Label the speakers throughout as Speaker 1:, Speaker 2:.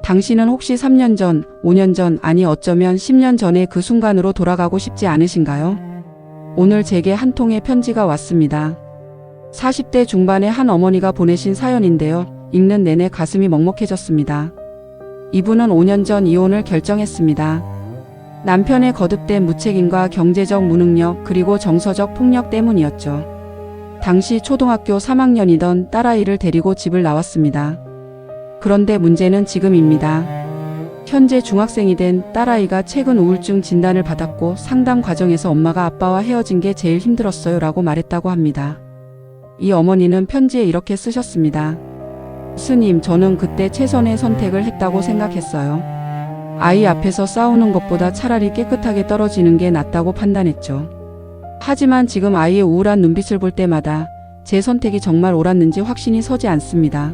Speaker 1: 당신은 혹시 3년 전, 5년 전, 아니 어쩌면 10년 전의 그 순간으로 돌아가고 싶지 않으신가요? 오늘 제게 한 통의 편지가 왔습니다. 40대 중반의 한 어머니가 보내신 사연인데요. 읽는 내내 가슴이 먹먹해졌습니다. 이분은 5년 전 이혼을 결정했습니다. 남편의 거듭된 무책임과 경제적 무능력 그리고 정서적 폭력 때문이었죠. 당시 초등학교 3학년이던 딸아이를 데리고 집을 나왔습니다. 그런데 문제는 지금입니다. 현재 중학생이 된 딸아이가 최근 우울증 진단을 받았고 상담 과정에서 엄마가 아빠와 헤어진 게 제일 힘들었어요 라고 말했다고 합니다. 이 어머니는 편지에 이렇게 쓰셨습니다. 스님, 저는 그때 최선의 선택을 했다고 생각했어요. 아이 앞에서 싸우는 것보다 차라리 깨끗하게 떨어지는 게 낫다고 판단했죠. 하지만 지금 아이의 우울한 눈빛을 볼 때마다 제 선택이 정말 옳았는지 확신이 서지 않습니다.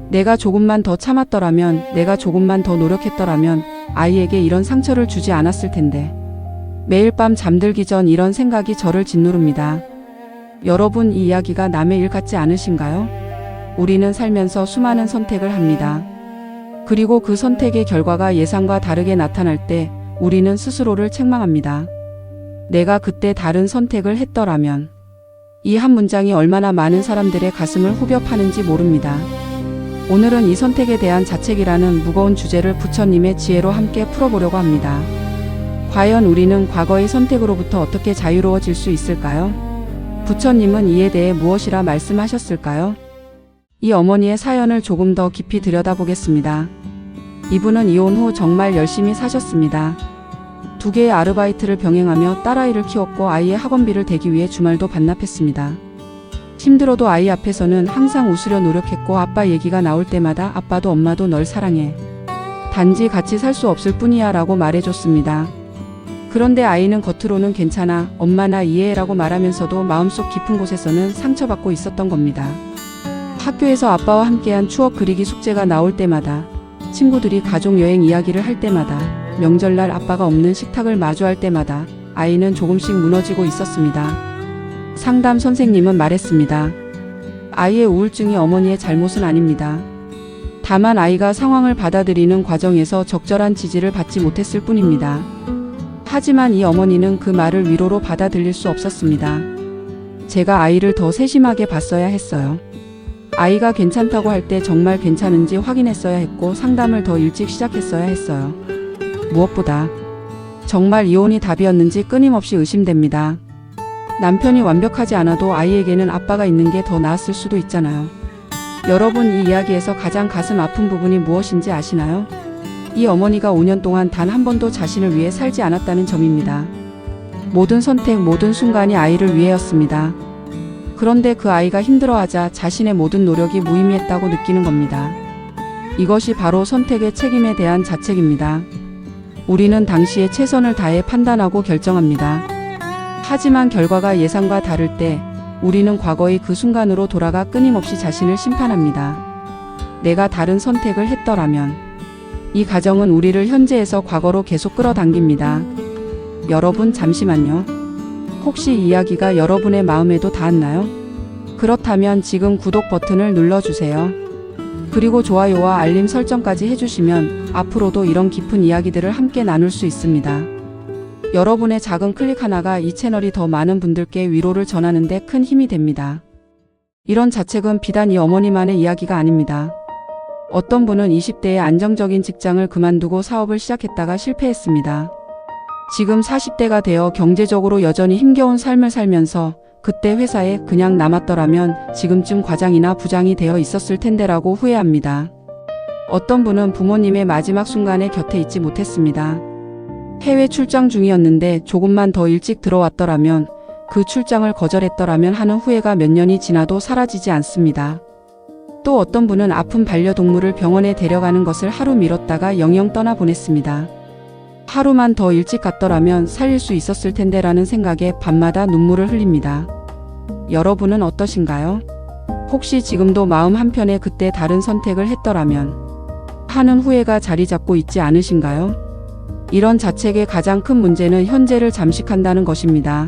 Speaker 1: 내가 조금만 더 참았더라면, 내가 조금만 더 노력했더라면 아이에게 이런 상처를 주지 않았을 텐데. 매일 밤 잠들기 전 이런 생각이 저를 짓누릅니다. 여러분, 이 이야기가 남의 일 같지 않으신가요? 우리는 살면서 수많은 선택을 합니다. 그리고 그 선택의 결과가 예상과 다르게 나타날 때 우리는 스스로를 책망합니다. 내가 그때 다른 선택을 했더라면. 이 한 문장이 얼마나 많은 사람들의 가슴을 후벼 파는지 모릅니다. 오늘은 이 선택에 대한 자책이라는 무거운 주제를 부처님의 지혜로 함께 풀어보려고 합니다. 과연 우리는 과거의 선택으로부터 어떻게 자유로워질 수 있을까요? 부처님은 이에 대해 무엇이라 말씀하셨을까요? 이 어머니의 사연을 조금 더 깊이 들여다보겠습니다. 이분은 이혼 후 정말 열심히 사셨습니다. 2개의 아르바이트를 병행하며 딸아이를 키웠고 아이의 학원비를 대기 위해 주말도 반납했습니다. 힘들어도 아이 앞에서는 항상 웃으려 노력했고 아빠 얘기가 나올 때마다 아빠도 엄마도 널 사랑해. 단지 같이 살 수 없을 뿐이야 라고 말해줬습니다. 그런데 아이는 겉으로는 괜찮아, 엄마 나 이해해라고 말하면서도 마음속 깊은 곳에서는 상처받고 있었던 겁니다. 학교에서 아빠와 함께한 추억 그리기 숙제가 나올 때마다, 친구들이 가족여행 이야기를 할 때마다, 명절날 아빠가 없는 식탁을 마주할 때마다 아이는 조금씩 무너지고 있었습니다. 상담 선생님은 말했습니다. 아이의 우울증이 어머니의 잘못은 아닙니다. 다만 아이가 상황을 받아들이는 과정에서 적절한 지지를 받지 못했을 뿐입니다. 하지만 이 어머니는 그 말을 위로로 받아들일 수 없었습니다. 제가 아이를 더 세심하게 봤어야 했어요. 아이가 괜찮다고 할 때 정말 괜찮은지 확인했어야 했고 상담을 더 일찍 시작했어야 했어요. 무엇보다 정말 이혼이 답이었는지 끊임없이 의심됩니다. 남편이 완벽하지 않아도 아이에게는 아빠가 있는 게 더 나았을 수도 있잖아요. 여러분, 이 이야기에서 가장 가슴 아픈 부분이 무엇인지 아시나요? 이 어머니가 5년 동안 단 한 번도 자신을 위해 살지 않았다는 점입니다. 모든 선택, 모든 순간이 아이를 위해였습니다. 그런데 그 아이가 힘들어하자 자신의 모든 노력이 무의미했다고 느끼는 겁니다. 이것이 바로 선택의 책임에 대한 자책입니다. 우리는 당시에 최선을 다해 판단하고 결정합니다. 하지만 결과가 예상과 다를 때 우리는 과거의 그 순간으로 돌아가 끊임없이 자신을 심판합니다. 내가 다른 선택을 했더라면. 이 가정은 우리를 현재에서 과거로 계속 끌어당깁니다. 여러분, 잠시만요. 혹시 이 이야기가 여러분의 마음에도 닿았나요? 그렇다면 지금 구독 버튼을 눌러주세요. 그리고 좋아요와 알림 설정까지 해주시면 앞으로도 이런 깊은 이야기들을 함께 나눌 수 있습니다. 여러분의 작은 클릭 하나가 이 채널이 더 많은 분들께 위로를 전하는 데 큰 힘이 됩니다. 이런 자책은 비단 이 어머니만의 이야기가 아닙니다. 어떤 분은 20대에 안정적인 직장을 그만두고 사업을 시작했다가 실패했습니다. 지금 40대가 되어 경제적으로 여전히 힘겨운 삶을 살면서 그때 회사에 그냥 남았더라면 지금쯤 과장이나 부장이 되어 있었을 텐데라고 후회합니다. 어떤 분은 부모님의 마지막 순간에 곁에 있지 못했습니다. 해외 출장 중이었는데 조금만 더 일찍 들어왔더라면, 그 출장을 거절했더라면 하는 후회가 몇 년이 지나도 사라지지 않습니다. 또 어떤 분은 아픈 반려동물을 병원에 데려가는 것을 하루 미뤘다가 영영 떠나보냈습니다. 하루만 더 일찍 갔더라면 살릴 수 있었을 텐데라는 생각에 밤마다 눈물을 흘립니다. 여러분은 어떠신가요? 혹시 지금도 마음 한편에 그때 다른 선택을 했더라면 하는 후회가 자리 잡고 있지 않으신가요? 이런 자책의 가장 큰 문제는 현재를 잠식한다는 것입니다.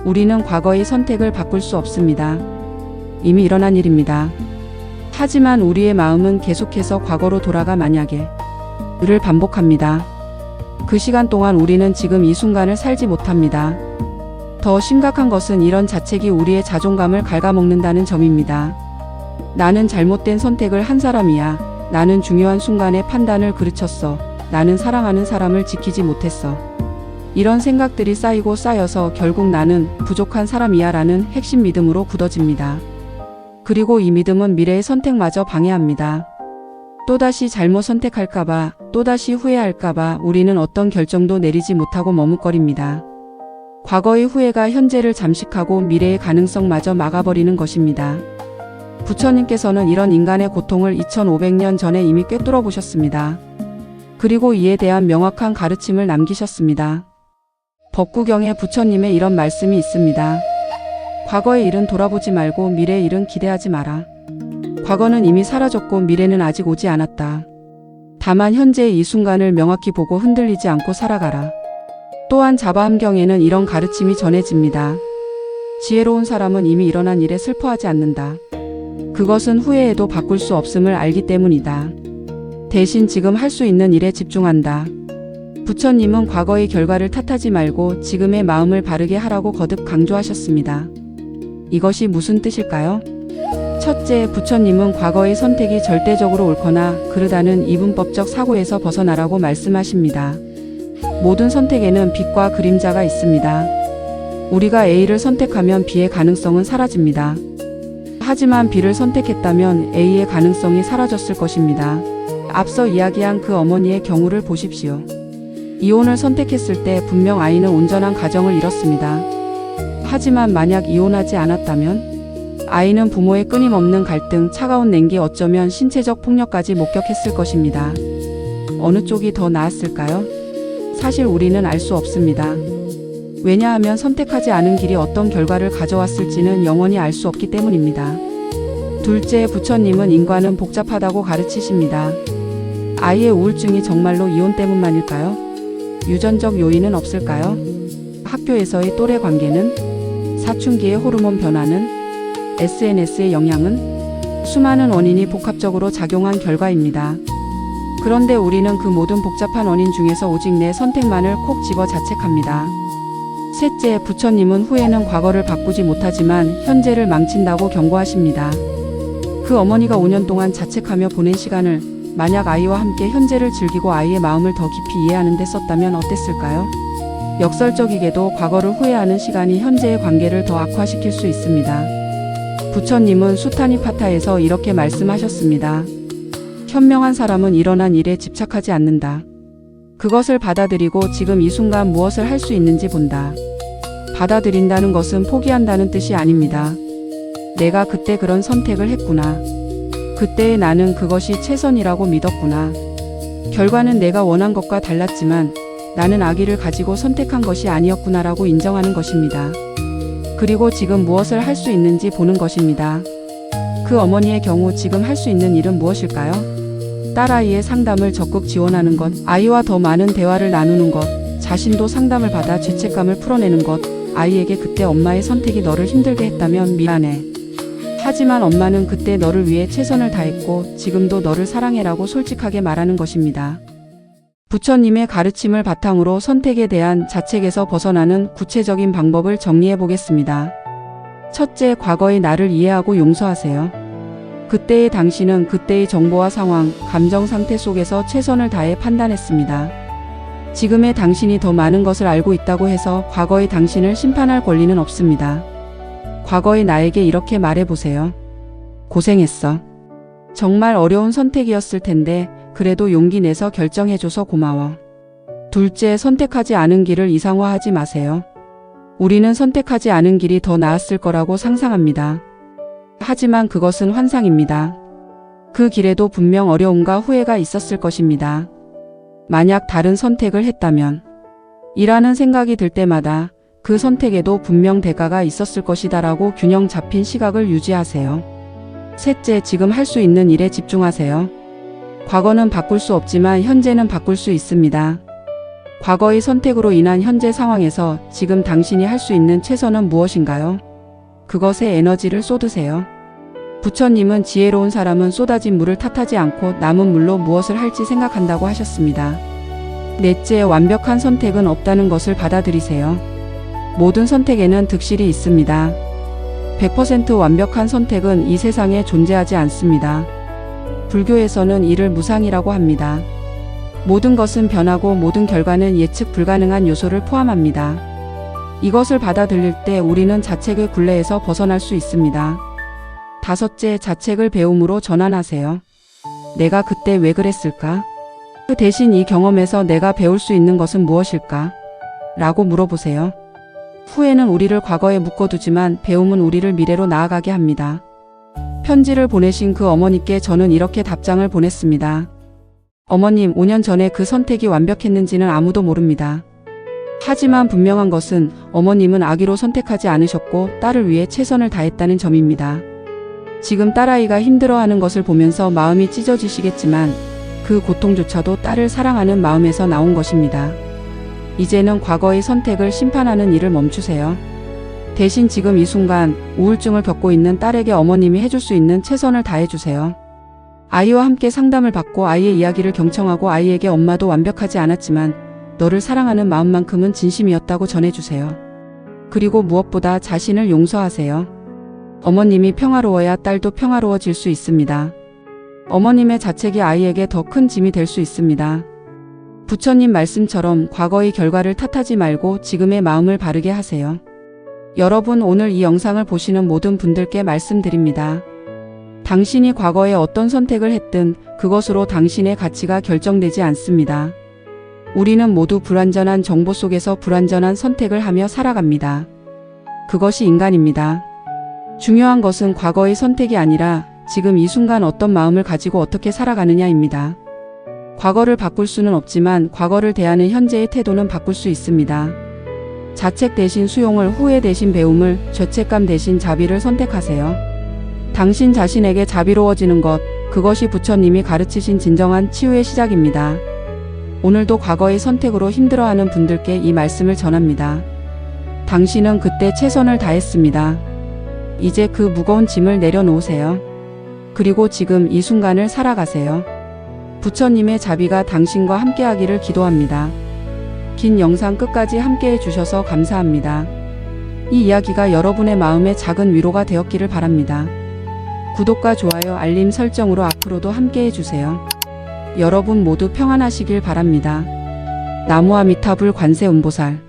Speaker 1: 우리는 과거의 선택을 바꿀 수 없습니다. 이미 일어난 일입니다. 하지만 우리의 마음은 계속해서 과거로 돌아가 만약에 를 반복합니다. 그 시간 동안 우리는 지금 이 순간을 살지 못합니다. 더 심각한 것은 이런 자책이 우리의 자존감을 갉아먹는다는 점입니다. 나는 잘못된 선택을 한 사람이야. 나는 중요한 순간에 판단을 그르쳤어. 나는 사랑하는 사람을 지키지 못했어. 이런 생각들이 쌓이고 쌓여서 결국 나는 부족한 사람이야 라는 핵심 믿음으로 굳어집니다. 그리고 이 믿음은 미래의 선택마저 방해합니다. 또다시 잘못 선택할까봐, 또다시 후회할까봐 우리는 어떤 결정도 내리지 못하고 머뭇거립니다. 과거의 후회가 현재를 잠식하고 미래의 가능성마저 막아버리는 것입니다. 부처님께서는 이런 인간의 고통을 2500년 전에 이미 꿰뚫어 보셨습니다. 그리고 이에 대한 명확한 가르침을 남기셨습니다. 법구경에 부처님의 이런 말씀이 있습니다. 과거의 일은 돌아보지 말고 미래의 일은 기대하지 마라. 과거는 이미 사라졌고 미래는 아직 오지 않았다. 다만 현재의 이 순간을 명확히 보고 흔들리지 않고 살아가라. 또한 자바함경에는 이런 가르침이 전해집니다. 지혜로운 사람은 이미 일어난 일에 슬퍼하지 않는다. 그것은 후회해도 바꿀 수 없음을 알기 때문이다. 대신 지금 할 수 있는 일에 집중한다. 부처님은 과거의 결과를 탓하지 말고 지금의 마음을 바르게 하라고 거듭 강조하셨습니다. 이것이 무슨 뜻일까요? 첫째, 부처님은 과거의 선택이 절대적으로 옳거나 그르다는 이분법적 사고에서 벗어나라고 말씀하십니다. 모든 선택에는 빛과 그림자가 있습니다. 우리가 A를 선택하면 B의 가능성은 사라집니다. 하지만 B를 선택했다면 A의 가능성이 사라졌을 것입니다. 앞서 이야기한 그 어머니의 경우를 보십시오. 이혼을 선택했을 때 분명 아이는 온전한 가정을 이뤘습니다. 하지만 만약 이혼하지 않았다면 아이는 부모의 끊임없는 갈등, 차가운 냉기, 어쩌면 신체적 폭력까지 목격했을 것입니다. 어느 쪽이 더 나았을까요? 사실 우리는 알 수 없습니다. 왜냐하면 선택하지 않은 길이 어떤 결과를 가져왔을지는 영원히 알 수 없기 때문입니다. 둘째, 부처님은 인과는 복잡하다고 가르치십니다. 아이의 우울증이 정말로 이혼 때문만일까요? 유전적 요인은 없을까요? 학교에서의 또래 관계는? 사춘기의 호르몬 변화는? SNS의 영향은? 수많은 원인이 복합적으로 작용한 결과입니다. 그런데 우리는 그 모든 복잡한 원인 중에서 오직 내 선택만을 콕 집어 자책합니다. 셋째, 부처님은 후회는 과거를 바꾸지 못하지만 현재를 망친다고 경고하십니다. 그 어머니가 5년 동안 자책하며 보낸 시간을 만약 아이와 함께 현재를 즐기고 아이의 마음을 더 깊이 이해하는 데 썼다면 어땠을까요? 역설적이게도 과거를 후회하는 시간이 현재의 관계를 더 악화시킬 수 있습니다. 부처님은 수타니파타에서 이렇게 말씀하셨습니다. 현명한 사람은 일어난 일에 집착하지 않는다. 그것을 받아들이고 지금 이 순간 무엇을 할 수 있는지 본다. 받아들인다는 것은 포기한다는 뜻이 아닙니다. 내가 그때 그런 선택을 했구나. 그때의 나는 그것이 최선이라고 믿었구나. 결과는 내가 원한 것과 달랐지만 나는 아기를 가지고 선택한 것이 아니었구나라고 인정하는 것입니다. 그리고 지금 무엇을 할 수 있는지 보는 것입니다. 그 어머니의 경우 지금 할 수 있는 일은 무엇일까요? 딸아이의 상담을 적극 지원하는 것, 아이와 더 많은 대화를 나누는 것, 자신도 상담을 받아 죄책감을 풀어내는 것, 아이에게 그때 엄마의 선택이 너를 힘들게 했다면 미안해. 하지만 엄마는 그때 너를 위해 최선을 다했고 지금도 너를 사랑해라고 솔직하게 말하는 것입니다. 부처님의 가르침을 바탕으로 선택에 대한 자책에서 벗어나는 구체적인 방법을 정리해 보겠습니다. 첫째, 과거의 나를 이해하고 용서하세요. 그때의 당신은 그때의 정보와 상황, 감정 상태 속에서 최선을 다해 판단했습니다. 지금의 당신이 더 많은 것을 알고 있다고 해서 과거의 당신을 심판할 권리는 없습니다. 과거의 나에게 이렇게 말해보세요. 고생했어. 정말 어려운 선택이었을 텐데 그래도 용기 내서 결정해줘서 고마워. 둘째, 선택하지 않은 길을 이상화하지 마세요. 우리는 선택하지 않은 길이 더 나았을 거라고 상상합니다. 하지만 그것은 환상입니다. 그 길에도 분명 어려움과 후회가 있었을 것입니다. 만약 다른 선택을 했다면 이라는 생각이 들 때마다 그 선택에도 분명 대가가 있었을 것이다라고 균형 잡힌 시각을 유지하세요. 셋째, 지금 할 수 있는 일에 집중하세요. 과거는 바꿀 수 없지만 현재는 바꿀 수 있습니다. 과거의 선택으로 인한 현재 상황에서 지금 당신이 할 수 있는 최선은 무엇인가요? 그것에 에너지를 쏟으세요. 부처님은 지혜로운 사람은 쏟아진 물을 탓하지 않고 남은 물로 무엇을 할지 생각한다고 하셨습니다. 넷째, 완벽한 선택은 없다는 것을 받아들이세요. 모든 선택에는 득실이 있습니다. 100% 완벽한 선택은 이 세상에 존재하지 않습니다. 불교에서는 이를 무상이라고 합니다. 모든 것은 변하고 모든 결과는 예측 불가능한 요소를 포함합니다. 이것을 받아들일 때 우리는 자책의 굴레에서 벗어날 수 있습니다. 다섯째, 자책을 배움으로 전환하세요. 내가 그때 왜 그랬을까? 그 대신 이 경험에서 내가 배울 수 있는 것은 무엇일까? 라고 물어보세요. 후회는 우리를 과거에 묶어두지만 배움은 우리를 미래로 나아가게 합니다. 편지를 보내신 그 어머니께 저는 이렇게 답장을 보냈습니다. 어머님, 5년 전에 그 선택이 완벽했는지는 아무도 모릅니다. 하지만 분명한 것은 어머님은 아기로 선택하지 않으셨고 딸을 위해 최선을 다했다는 점입니다. 지금 딸아이가 힘들어하는 것을 보면서 마음이 찢어지시겠지만 그 고통조차도 딸을 사랑하는 마음에서 나온 것입니다. 이제는 과거의 선택을 심판하는 일을 멈추세요. 대신 지금 이 순간 우울증을 겪고 있는 딸에게 어머님이 해줄 수 있는 최선을 다해주세요. 아이와 함께 상담을 받고 아이의 이야기를 경청하고 아이에게 엄마도 완벽하지 않았지만 너를 사랑하는 마음만큼은 진심이었다고 전해주세요. 그리고 무엇보다 자신을 용서하세요. 어머님이 평화로워야 딸도 평화로워질 수 있습니다. 어머님의 자책이 아이에게 더 큰 짐이 될 수 있습니다. 부처님 말씀처럼 과거의 결과를 탓하지 말고 지금의 마음을 바르게 하세요. 여러분, 오늘 이 영상을 보시는 모든 분들께 말씀드립니다. 당신이 과거에 어떤 선택을 했든 그것으로 당신의 가치가 결정되지 않습니다. 우리는 모두 불완전한 정보 속에서 불완전한 선택을 하며 살아갑니다. 그것이 인간입니다. 중요한 것은 과거의 선택이 아니라 지금 이 순간 어떤 마음을 가지고 어떻게 살아가느냐입니다. 과거를 바꿀 수는 없지만 과거를 대하는 현재의 태도는 바꿀 수 있습니다. 자책 대신 수용을, 후회 대신 배움을, 죄책감 대신 자비를 선택하세요. 당신 자신에게 자비로워지는 것, 그것이 부처님이 가르치신 진정한 치유의 시작입니다. 오늘도 과거의 선택으로 힘들어하는 분들께 이 말씀을 전합니다. 당신은 그때 최선을 다했습니다. 이제 그 무거운 짐을 내려놓으세요. 그리고 지금 이 순간을 살아가세요. 부처님의 자비가 당신과 함께하기를 기도합니다. 긴 영상 끝까지 함께해 주셔서 감사합니다. 이 이야기가 여러분의 마음에 작은 위로가 되었기를 바랍니다. 구독과 좋아요, 알림 설정으로 앞으로도 함께해 주세요. 여러분 모두 평안하시길 바랍니다. 나무아미타불 관세음보살.